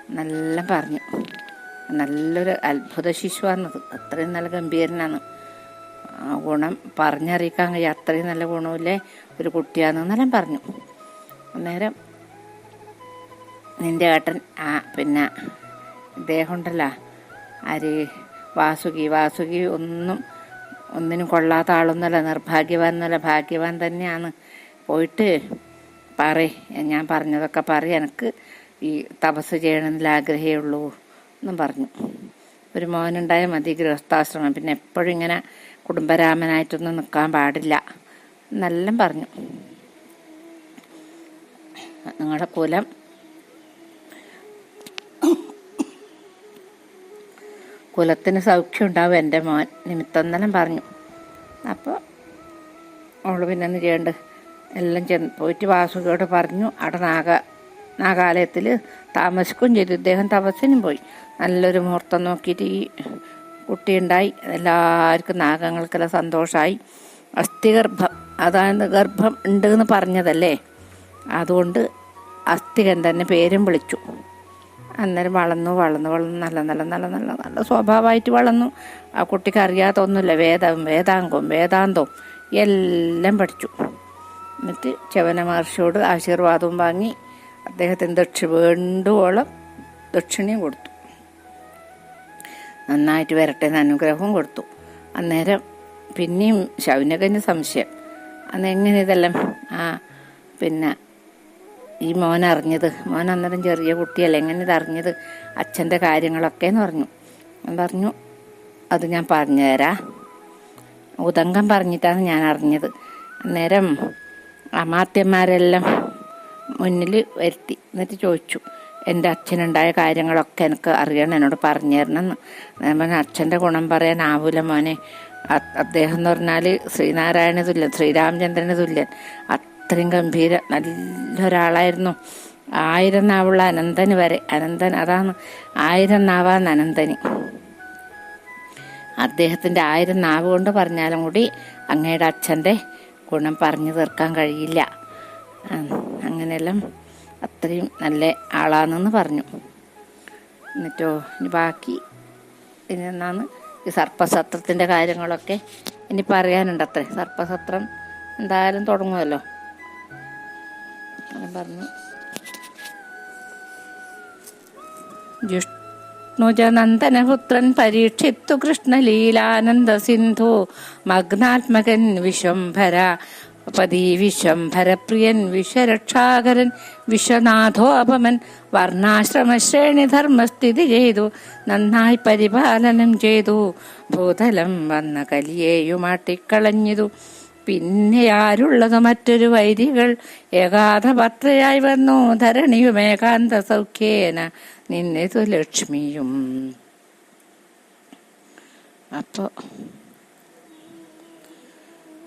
എന്നെല്ലാം പറഞ്ഞു. നല്ലൊരു അത്ഭുത ശിശുവാണത്, അത്രയും നല്ല ഗംഭീരനാണ്. ഗുണം പറഞ്ഞറിയിക്കാൻ കഴിയും, അത്രയും നല്ല ഗുണമില്ലേ ഒരു കുട്ടിയാണെന്നെല്ലാം പറഞ്ഞു. അന്നേരം നിൻ്റെ ഏട്ടൻ പിന്നെ ഇദ്ദേഹം ഉണ്ടല്ലോ, ആര്, വാസുകി ഒന്നിനും കൊള്ളാത്ത ആളൊന്നുമല്ല, നിർഭാഗ്യവാൻ എന്നല്ല, ഭാഗ്യവാൻ തന്നെയാണ്. പോയിട്ട് ഞാൻ പറഞ്ഞതൊക്കെ എനിക്ക് ഈ തപസ് ചെയ്യണമെന്നില്ല ആഗ്രഹമേ ഉള്ളൂ എന്നും പറഞ്ഞു. ഒരു മോനുണ്ടായാൽ മതി ഗൃഹസ്ഥാശ്രമം, പിന്നെ എപ്പോഴും ഇങ്ങനെ കുടുംബരാമനായിട്ടൊന്നും നിൽക്കാൻ പാടില്ല എന്നെല്ലാം പറഞ്ഞു. നിങ്ങളുടെ കുലത്തിന് സൗഖ്യം ഉണ്ടാവും എൻ്റെ മോൻ നിമിത്തം എന്നെല്ലാം പറഞ്ഞു. അപ്പോൾ അവൾ പിന്നെ ഒന്ന് ചെയ്യേണ്ട എല്ലാം പോയിട്ട് വാസുകിയോട് പറഞ്ഞു. അവിടെ നാഗാലയത്തിൽ താമസിക്കുകയും ചെയ്തു. ഇദ്ദേഹം തപസ്സിനും പോയി. നല്ലൊരു മുഹൂർത്തം നോക്കിയിട്ട് ഈ കുട്ടിയുണ്ടായി. എല്ലാവർക്കും നാഗങ്ങൾക്കെല്ലാം സന്തോഷമായി. അസ്ഥിഗർഭം, അതാണ് ഗർഭം ഉണ്ട് എന്ന് പറഞ്ഞതല്ലേ, അതുകൊണ്ട് അസ്ഥികൻ തന്നെ പേരും വിളിച്ചു. അന്നേരം വളർന്നു നല്ല നല്ല നല്ല നല്ല നല്ല സ്വഭാവമായിട്ട് വളർന്നു. ആ കുട്ടിക്ക് അറിയാത്തൊന്നുമില്ല, വേദാംഗവും വേദാന്തവും എല്ലാം പഠിച്ചു. എന്നിട്ട് ചവന മഹർഷിയോട് ആശീർവാദവും വാങ്ങി അദ്ദേഹത്തിന് വേണ്ടുവോളം ദക്ഷിണയും കൊടുത്തു. നന്നായിട്ട് വരട്ടെ എന്ന് അനുഗ്രഹവും കൊടുത്തു. അന്നേരം പിന്നെയും ശൗനകന് സംശയം, അന്നെങ്ങനെ ഇതെല്ലാം പിന്നെ ഈ മോൻ അന്നേരം ചെറിയ കുട്ടിയല്ലേ, എങ്ങനെ ഇതറിഞ്ഞത് അച്ഛൻ്റെ കാര്യങ്ങളൊക്കെ എന്ന് പറഞ്ഞു. അത് ഞാൻ പറഞ്ഞുതരാം. ഉദങ്കം പറഞ്ഞിട്ടാണ് ഞാൻ അറിഞ്ഞത്. അന്നേരം അമാത്യന്മാരെല്ലാം മുന്നിൽ വരുത്തി. എന്നിട്ട് ചോദിച്ചു, എൻ്റെ അച്ഛനുണ്ടായ കാര്യങ്ങളൊക്കെ എനിക്ക് അറിയണം, എന്നോട് പറഞ്ഞു തരണമെന്ന്. ഞാൻ പറഞ്ഞു, അച്ഛൻ്റെ ഗുണം പറയാനാവൂല മോനെ. അദ്ദേഹം എന്ന് പറഞ്ഞാൽ ശ്രീനാരായണ തുല്യൻ, ശ്രീരാമചന്ദ്രന് തുല്യൻ, അത്രയും ഗംഭീര നല്ലൊരാളായിരുന്നു. 1000 നാവുള്ള അനന്തന് വരെ, അനന്തൻ അതാണ് 1000 നാവാന്ന് അനന്തന്. അദ്ദേഹത്തിൻ്റെ 1000 നാവ് കൊണ്ട് പറഞ്ഞാലും കൂടി അങ്ങയുടെ അച്ഛൻ്റെ ഗുണം പറഞ്ഞു തീർക്കാൻ കഴിയില്ല. അങ്ങനെയെല്ലാം അത്രയും നല്ല ആളാണെന്ന് പറഞ്ഞു. എന്നിട്ടോ ഇനി ബാക്കി ഇനി എന്നാന്ന് ഈ സർപ്പസത്രത്തിൻ്റെ കാര്യങ്ങളൊക്കെ ഇനി പറയാനുണ്ട്. അത്രേ സർപ്പസത്രം എന്തായാലും തുടങ്ങുമല്ലോ. ഞാൻ പറഞ്ഞു, ജിഷ്ണുജനന്ദനപുത്രൻ പരീക്ഷിത്തു കൃഷ്ണലീലാനന്ദ സിന്ധു മഗ്നാത്മകൻ വിശ്വംഭര പതി വിശ്വംഭരപ്രിയൻ വിശ്വരക്ഷാകരൻ വിശ്വനാഥോപമൻ വർണ്ണാശ്രമശ്രേണി ധർമ്മസ്ഥിതി ചെയ്തു നന്നായി പരിപാലനം ചെയ്തു ഭൂതലം വന്ന കലിയേയുമാട്ടിക്കളഞ്ഞിതു. പിന്നെ ആരുള്ളത് മറ്റൊരു വൈരികൾ ഏകാധപത്രയായി വന്നു ധരണിയും ഏകാന്ത സൗഖ്യേന നിന്നിതു ലക്ഷ്മിയും. അപ്പോ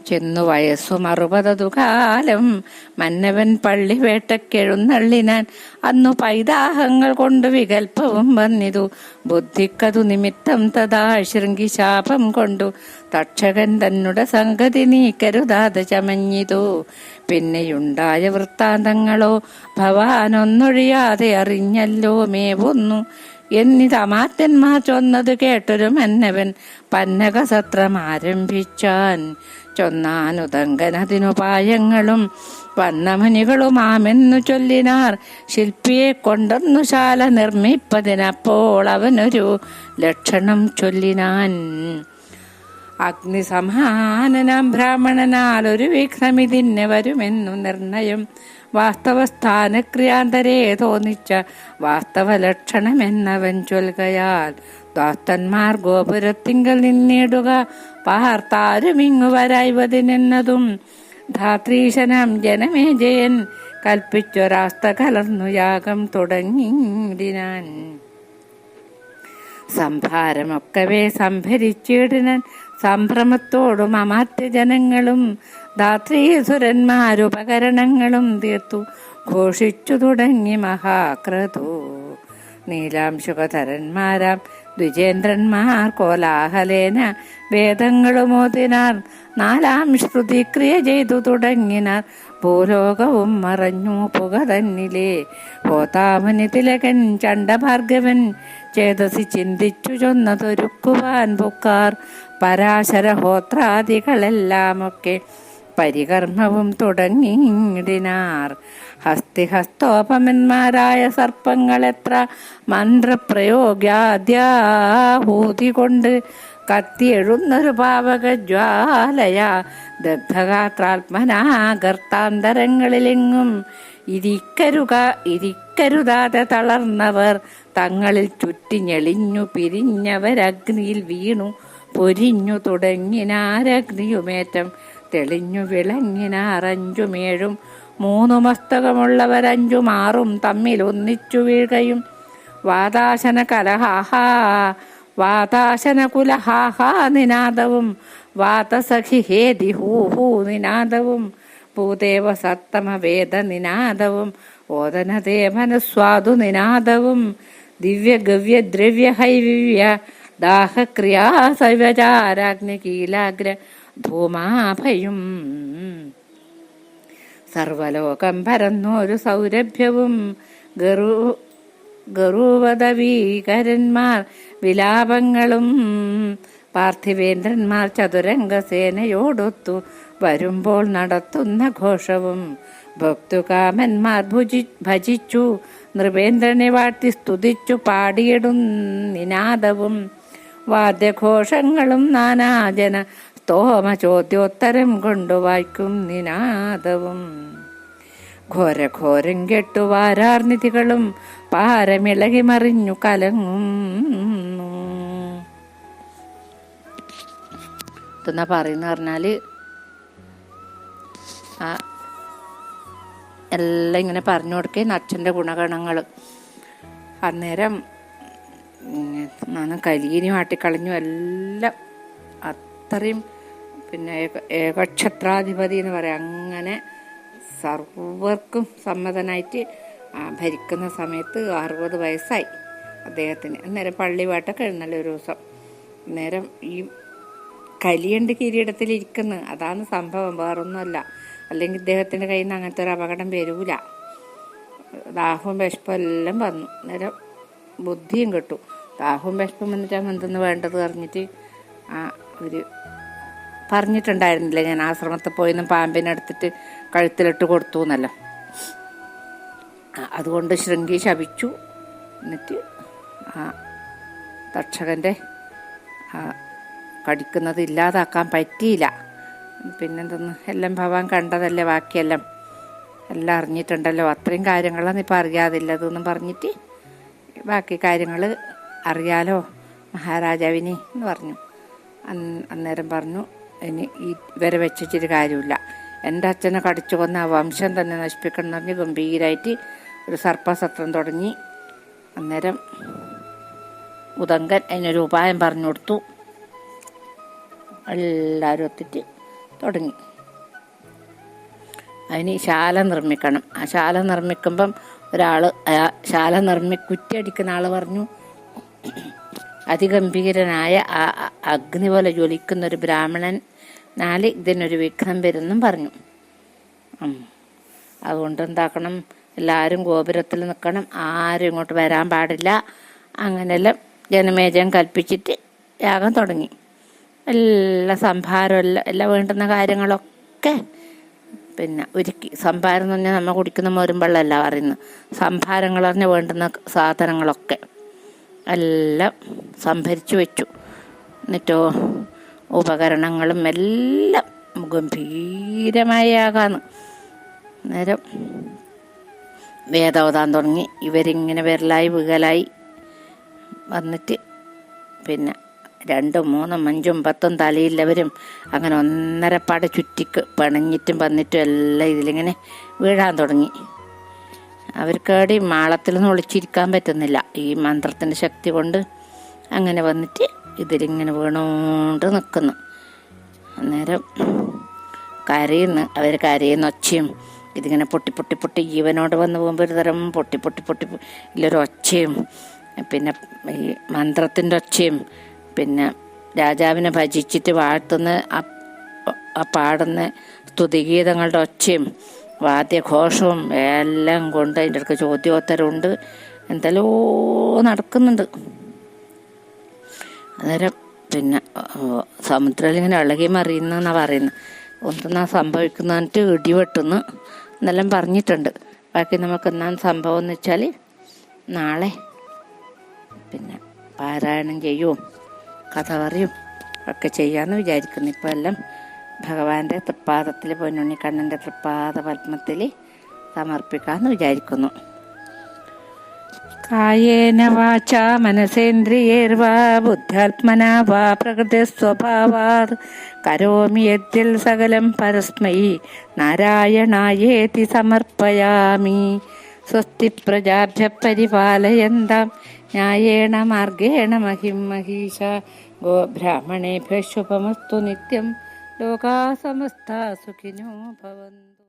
ചെന്നു വയസ്സു 60 കാലം മന്നവൻ പള്ളി വേട്ടക്കെഴുന്നള്ളിനാൻ. അന്നു പൈതാഹങ്ങൾ കൊണ്ട് വികൽപ്പവും വന്നിതു ബുദ്ധിക്കതു നിമിത്തം തഥാ ശൃംഗി ശാപം കൊണ്ടു തക്ഷകൻ തന്നുടെ സംഗതി നീക്കരുതാതെ ചമഞ്ഞിതു. പിന്നെയുണ്ടായ വൃത്താന്തങ്ങളോ ഭവാനൊന്നൊഴിയാതെ അറിഞ്ഞല്ലോ മേവുന്നു എന്നിതമാത്യന്മാർ ചൊന്നത് കേട്ടൊരു മന്നവൻ പന്നകസത്രം ആരംഭിച്ചാൻ. ചൊന്നാനുതങ്കനതിനുപായങ്ങളും വന്നമുനികളുമാമെന്നു ചൊല്ലിനാർ. ശില്പിയെ കൊണ്ടൊന്നു ശാല നിർമ്മിപ്പതിനപ്പോൾ അവനൊരു ലക്ഷണം ചൊല്ലിനാൻ. അഗ്നിസമാനനാം ബ്രാഹ്മണനാൽ ഒരു വിഘ്നമിതിന് വരുമെന്നു നിർണയം. വാസ്തവസ്ഥാനക്രിയാന്തരേ തോന്നിച്ച വാസ്തവ ലക്ഷണമെന്നവൻ ചൊൽകയാൽ ദാസ്തന്മാർ ഗോപുരത്തിങ്കൽ നിന്നിടുക പാർത്താരുമിങ്ങു വരായ്വതിനെന്നതും ധാത്രീശനം ജനമേജയൻ കൽപ്പിച്ചൊരാസ്ത കലർന്നു യാഗം തുടങ്ങിയിടിനാൻ. സംഭാരമൊക്കവേ സംഭരിച്ചിടിനാൻ സംഭ്രമത്തോടും അമാത്യ ജനങ്ങളും ധാത്രീസുരന്മാരുപകരണങ്ങളും തീർത്തു ഘോഷിച്ചു തുടങ്ങി മഹാക്രതു. നീലാംശുകധരന്മാരാം ദ്വിജേന്ദ്രന്മാർ കോലാഹലേന വേദങ്ങളുമോദിനാർ. 4 ശ്രുതി ക്രിയ ചെയ്തു തുടങ്ങിനാർ. ഭൂലോകവും മറഞ്ഞു പുക തന്നിലേ. ഹോതാമുനി തിലകൻ ചണ്ഡഭാർഗവൻ ചേതസി ചിന്തിച്ചു ചൊന്നതൊരുക്കുവാൻ പൊക്കാർ. പരാശര ഹോത്രാദികളെല്ലാമൊക്കെ പരികർമ്മവും തുടങ്ങിയിടിനാർ. ഹസ്തിഹസ്തോപമന്മാരായ സർപ്പങ്ങളെത്ര മന്ത്രപ്രയോഗ്യാദ്യാഹൂതി കൊണ്ട് കത്തിയെഴുന്നൊരു പാവകജ്വാലയാ ദഗ്ധഗാത്രാത്മനാഗർത്താന്തരങ്ങളിലെങ്ങും ഇരിക്കരുതാതെ തളർന്നവർ തങ്ങളിൽ ചുറ്റിഞ്ഞെളിഞ്ഞു പിരിഞ്ഞവരഗ്നിയിൽ വീണു പൊരിഞ്ഞു തുടങ്ങിനാരഗ്നിയുമേറ്റം തെളിഞ്ഞു വിളങ്ങിനാർ. 5ഉം 7ഉം 3 മസ്തകമുള്ളവർ 5ഉം 6ഉം തമ്മിൽ ഒന്നിച്ചു വീഴുകയും വാതാശന കുലഹാഹാ നിനാദവും വാതസഖി ഹേതി ഹൂഹൂ നിനാദവും ഭൂദേവ സത്തമ വേദ നിനാദവും ഓദനദേവനസ്വാദു നിനാദവും ദിവ്യഗവ്യ ദ്രവ്യ ഹൈവിവ്യ ദാഹക്രിയാ സൈവചാരാഗ്നി കീലാഗ്ര ധൂമാഭയും. സർവലോകം പരന്നൊരു സൗരഭ്യവും ഗൗരവതവീകരന്മാർ വിലാപങ്ങളും പാർത്ഥിവേന്ദ്രന്മാർ ചതുരംഗസേനയോടൊത്തു വരുമ്പോൾ നടത്തുന്ന ഘോഷവും ഭക്തുകാമന്മാർ ഭജിച്ചു നൃപേന്ദ്രനെ വാഴ്ത്തി സ്തുതിച്ചു പാടിയിടും നിനാദവും വാദ്യഘോഷങ്ങളും നാനാജന സ്തോമ ചോദ്യോത്തരം കൊണ്ടു വായിക്കും നിനാദവും ഘോരഘോരം കെട്ടു വാരാർനിധികളും പാരമിളകി മറിഞ്ഞു കലങ്ങും. ഇതെന്നാ പറയുന്ന പറഞ്ഞാല് എല്ലാം ഇങ്ങനെ പറഞ്ഞു കൊടുക്കേ അച്ഛൻ്റെ ഗുണഗണങ്ങൾ. അന്നേരം കലീനി മാട്ടിക്കളഞ്ഞു എല്ലാം. അത്രയും പിന്നെ ഏകക്ഷത്രാധിപതി എന്ന് പറയാം. അങ്ങനെ സർവർക്കും സമ്മതനായിട്ട് ഭരിക്കുന്ന സമയത്ത് 60 വയസ്സായി അദ്ദേഹത്തിന്. അന്നേരം പള്ളിവാട്ടൊക്കെ എഴുന്നള്ളി ഒരു ദിവസം. അന്നേരം ഈ കലിയുണ്ട് കിരീടത്തിലിരിക്കുന്നു. അതാണ് സംഭവം, വേറൊന്നുമല്ല. അല്ലെങ്കിൽ ഇദ്ദേഹത്തിൻ്റെ കയ്യിൽ നിന്ന് അങ്ങനത്തെ ഒരു അപകടം വരൂല. ദാഹവും വിശപ്പും എല്ലാം വന്നു. അന്നേരം ബുദ്ധിയും കിട്ടും. ദാഹവും വിശപ്പും വന്നിട്ട് എന്തെന്ന് വേണ്ടത് പറഞ്ഞിട്ട് ഒരു പറഞ്ഞിട്ടുണ്ടായിരുന്നില്ല ഞാൻ ആശ്രമത്തിൽ പോയിന്നും പാമ്പിനെടുത്തിട്ട് കഴുത്തിലിട്ട് കൊടുത്തു എന്നല്ലോ. അതുകൊണ്ട് ശൃംഗി ശപിച്ചു. എന്നിട്ട് തക്ഷകൻ്റെ കടിക്കുന്നത് ഇല്ലാതാക്കാൻ പറ്റിയില്ല. പിന്നെന്തൊന്ന് എല്ലാം ഭഗവാൻ കണ്ടതല്ലേ, ബാക്കിയെല്ലാം എല്ലാം അറിഞ്ഞിട്ടുണ്ടല്ലോ. അത്രയും കാര്യങ്ങളാണ് ഇപ്പം അറിയാതില്ലതെന്നും പറഞ്ഞിട്ട് ബാക്കി കാര്യങ്ങൾ അറിയാലോ മഹാരാജാവിനെ എന്ന് പറഞ്ഞു. അന്നേരം പറഞ്ഞു, ഇനി ഇവരെ വെച്ചിട്ടൊരു കാര്യമില്ല, എൻ്റെ അച്ഛനെ കടിച്ചു കൊന്ന ആ വംശം തന്നെ നശിപ്പിക്കണം എന്ന് പറഞ്ഞ് ഗംഭീരമായിട്ട് ഒരു സർപ്പസത്രം തുടങ്ങി. അന്നേരം ഉദങ്കൻ അതിനൊരു ഉപായം പറഞ്ഞു കൊടുത്തു. എല്ലാവരും ഒത്തിട്ട് തുടങ്ങി. അതിന് ശാല നിർമ്മിക്കണം. ആ ശാല നിർമ്മിക്കുമ്പം ഒരാൾ ശാല കുറ്റിയടിക്കുന്ന ആൾ പറഞ്ഞു, അതിഗംഭീരനായ അഗ്നി പോലെ ജ്വലിക്കുന്നൊരു ബ്രാഹ്മണനാൽ ഇതിനൊരു വിഘ്നം വരുന്നും പറഞ്ഞു. അതുകൊണ്ട് എന്താക്കണം, എല്ലാവരും ഗോപുരത്തിൽ നിൽക്കണം, ആരും ഇങ്ങോട്ട് വരാൻ പാടില്ല. അങ്ങനെയെല്ലാം ജനമേജയം കൽപ്പിച്ചിട്ട് യാഗം തുടങ്ങി. എല്ലാ സംഭാരം എല്ലാം വേണ്ടുന്ന കാര്യങ്ങളൊക്കെ പിന്നെ ഒരുക്കി. സംഭാരം എന്ന് പറഞ്ഞാൽ നമ്മൾ കുടിക്കുന്ന മോരും വെള്ളമല്ല പറയുന്നത്. സംഭാരങ്ങൾ പറഞ്ഞാൽ വേണ്ടുന്ന സാധനങ്ങളൊക്കെ എല്ലാം സംഭരിച്ചു വെച്ചു. എന്നിട്ടോ ഉപകരണങ്ങളും എല്ലാം ഗംഭീരമായ യാഗമാണ്. നേരം വേദവതാൻ തുടങ്ങി. ഇവരിങ്ങനെ വിരലായി വികലായി വന്നിട്ട് പിന്നെ 2, 3, 5, 10 തലയില്ലവരും അങ്ങനെ ഒന്നരപ്പാട് ചുറ്റിക്ക് പണിഞ്ഞിട്ടും വന്നിട്ടും എല്ലാം ഇതിലിങ്ങനെ വീഴാൻ തുടങ്ങി. അവർക്കേടി മാളത്തിൽ നിന്ന് ഒളിച്ചിരിക്കാൻ പറ്റുന്നില്ല. ഈ മന്ത്രത്തിൻ്റെ ശക്തി കൊണ്ട് അങ്ങനെ വന്നിട്ട് ഇതിലിങ്ങനെ വീണുകൊണ്ട് നിൽക്കുന്നു. അന്നേരം അവർ കരയുന്ന ഒച്ചയും ഇതിങ്ങനെ പൊട്ടി പൊട്ടി പൊട്ടി ജീവനോട് വന്ന് പോകുമ്പോൾ ഒരു തരം പൊട്ടി പൊട്ടി പൊട്ടി ഇല്ലൊരു ഒച്ചയും പിന്നെ ഈ മന്ത്രത്തിൻ്റെ ഒച്ചയും പിന്നെ രാജാവിനെ ഭജിച്ചിട്ട് വാഴ്ത്തുന്ന ആ പാടുന്ന സ്തുതിഗീതങ്ങളുടെ ഒച്ചയും വാദ്യഘോഷവും എല്ലാം കൊണ്ട് അതിൻ്റെ അടുക്ക് ചോദ്യോത്തരമുണ്ട്, എന്തെല്ലോ നടക്കുന്നുണ്ട്. അന്നേരം പിന്നെ സമുദ്രത്തിൽ ഇങ്ങനെ ഇളകി മറിയുന്നെന്നാണ് പറയുന്നത്. ഒന്നാ സംഭവിക്കുന്നതിട്ട് ഇടിവെട്ടുന്നു എന്നെല്ലാം പറഞ്ഞിട്ടുണ്ട്. ബാക്കി നമുക്ക് എന്നാണ് സംഭവം എന്ന് വെച്ചാൽ നാളെ പിന്നെ പാരായണം ചെയ്യും, കഥ പറയും ഒക്കെ ചെയ്യാമെന്ന് വിചാരിക്കുന്നു. ഇപ്പോൾ എല്ലാം ഭഗവാന്റെ തൃപ്പാദത്തിൽ, പൊന്നുണ്ണിക്കണ്ണൻ്റെ തൃപ്പാദ പത്മത്തിൽ സമർപ്പിക്കാമെന്ന് വിചാരിക്കുന്നു. കായേന വാചാ മനസേന്ദ്രിയേർവാ ബുദ്ധ്യാത്മനാ വാ പ്രകൃതിസ്വഭാവാത് കരോമി യദ്യൽ സകലം പരസ്മൈ നാരായണായേതി സമർപ്പയാമി. സ്വസ്തി പ്രജാഭ്യഃ പരിപാലയന്താം ന്യായേണ മാർഗേണ മഹിം മഹീഷ. ഗോബ്രാഹ്മണേഭ്യഃ ശുഭമസ്തു നിത്യം. ലോകാ സമസ്താ സുഖിനോ ഭവന്തു.